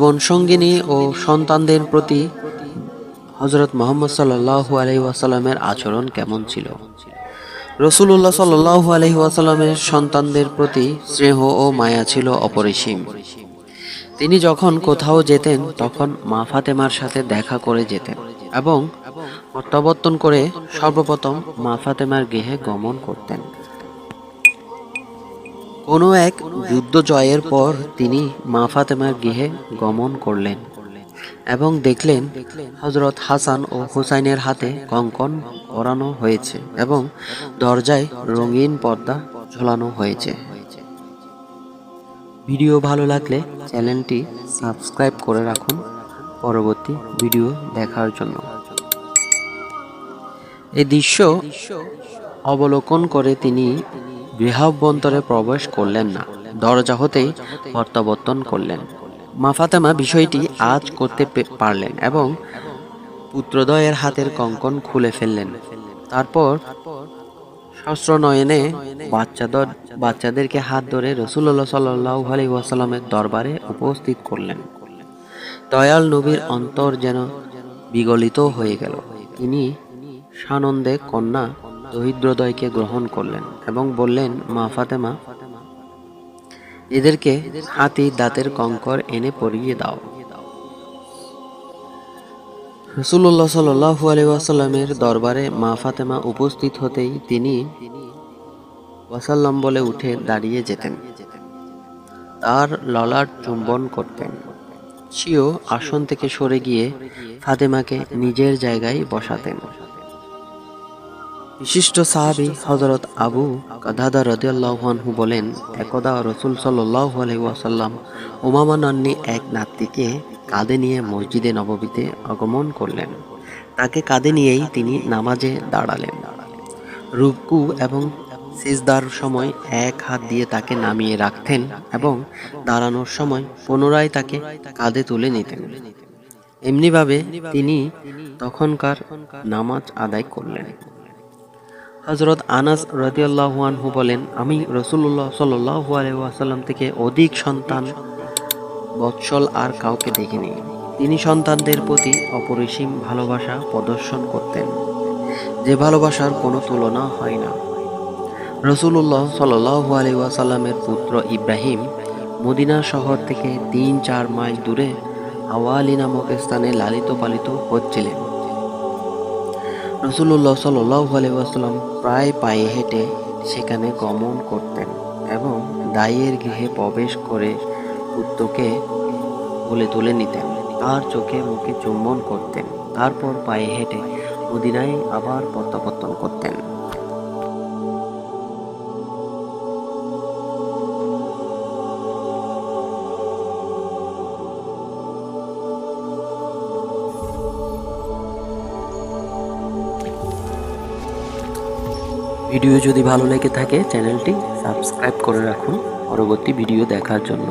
জীবন সঙ্গিনী ও সন্তানদের প্রতি হযরত মুহাম্মদ সাল্লাল্লাহু আলাইহি ওয়াসাল্লামের আচরণ কেমন ছিল? রাসূলুল্লাহ সাল্লাল্লাহু আলাইহি ওয়াসাল্লামের সন্তানদের প্রতি স্নেহ ও মায়া ছিল অপরিসীম। তিনি যখন কোথাও যেতেন তখন মা ফাতেমার সাথে দেখা করে যেতেন এবং প্রত্যাবর্তন করে সর্বপ্রথম মা ফাতেমার গৃহে গমন করতেন। কোনো এক যুদ্ধ জয়ের পর তিনি মা ফাতেমার গৃহে গমন করলেন এবং দেখলেন হযরত হাসান ও হুসাইনের হাতে কঙ্কন পরানো হয়েছে এবং দরজায় রঙিন পর্দা ঝোলানো হয়েছে। ভিডিও ভালো লাগলে চ্যানেলটি সাবস্ক্রাইব করে রাখুন পরবর্তী ভিডিও দেখার জন্য। এই দৃশ্য অবলোকন করে তিনি গৃহাভ্যন্তরে প্রবেশ করলেন না, দরজা হতেই প্রত্যাবর্তন করলেন। মা ফাতেমা বিষয়টি আজ করতে পারলেন এবং পুত্রদ্বয়ের হাতের কঙ্কন খুলে ফেললেন। তারপর সশ্রনয়নে বাচ্চাদেরকে হাত ধরে রাসূলুল্লাহ সাল্লাল্লাহু আলাইহি ওয়াসাল্লামের দরবারে উপস্থিত করলেন। দয়াল নবীর অন্তর যেন বিগলিত হয়ে গেল। তিনি সানন্দে কন্যা দরিদ্রদয়কে গ্রহণ করলেন এবং বললেন, মা ফাতেমা, এদেরকে হাতি দাঁতের কঙ্কর এনে পরিয়ে দাও। রাসূলুল্লাহ সাল্লাল্লাহু আলাইহি ওয়াসাল্লামের দরবারে মা ফাতেমা উপস্থিত হতেই তিনি ওয়াসাল্লাম বলে উঠে দাঁড়িয়ে যেতেন, তার ললাট চুম্বন করতেন। সেও আসন থেকে সরে গিয়ে ফাতেমাকে নিজের জায়গায় বসাতেন। বিশিষ্ট সাহাবী হযরত আবু কাতাদা রাদিয়াল্লাহু আনহু বলেন, একদা রাসূল সাল্লাল্লাহু আলাইহি ওয়াসাল্লাম উমামা নাম্নী এক নাতীকে কাঁধে নিয়ে মসজিদে নববীতে আগমন করলেন। তাকে কাঁধে নিয়েই তিনি নামাজে দাঁড়ালেন। রুকু এবং সিজদার সময় এক হাত দিয়ে তাকে নামিয়ে রাখতেন এবং দাঁড়ানোর সময় পুনরায় তাকে কাঁধে তুলে নিতেন। এমনিভাবে তিনি তখনকার নামাজ আদায় করলেন। হযরত আনাস রাদিয়াল্লাহু আনহু বলেন, আমি রাসূলুল্লাহ সাল্লাল্লাহু আলাইহি ওয়াসাল্লাম থেকে অধিক সন্তান বৎসল আর কাউকে দেখিনি। তিনি সন্তানদের প্রতি অপরিসীম ভালোবাসা প্রদর্শন করতেন, যে ভালোবাসার কোনো তুলনা হয় না। রাসূলুল্লাহ সাল্লাল্লাহু আলাইহি ওয়াসাল্লামের পুত্র ইব্রাহিম মদিনা শহর থেকে ৩-৪ মাইল দূরে আওয়ালি নামক স্থানে লালিত পালিত হচ্ছিলেন। রাসূলুল্লাহ সাল্লাল্লাহু আলাইহি ওয়াসাল্লাম প্রায় পায়ে হেঁটে সেখানে গমন করতেন এবং দাইয়ের গৃহে প্রবেশ করে পুত্রকে কোলে তুলে নিতেন, তার চোখে মুখে চুম্বন করতেন, তারপর পায়ে হেঁটে মদিনায় আবার প্রত্যাবর্তন করতেন। ভিডিও যদি ভালো লেগে থাকে চ্যানেলটি সাবস্ক্রাইব করে রাখুন পরবর্তী ভিডিও দেখার জন্য।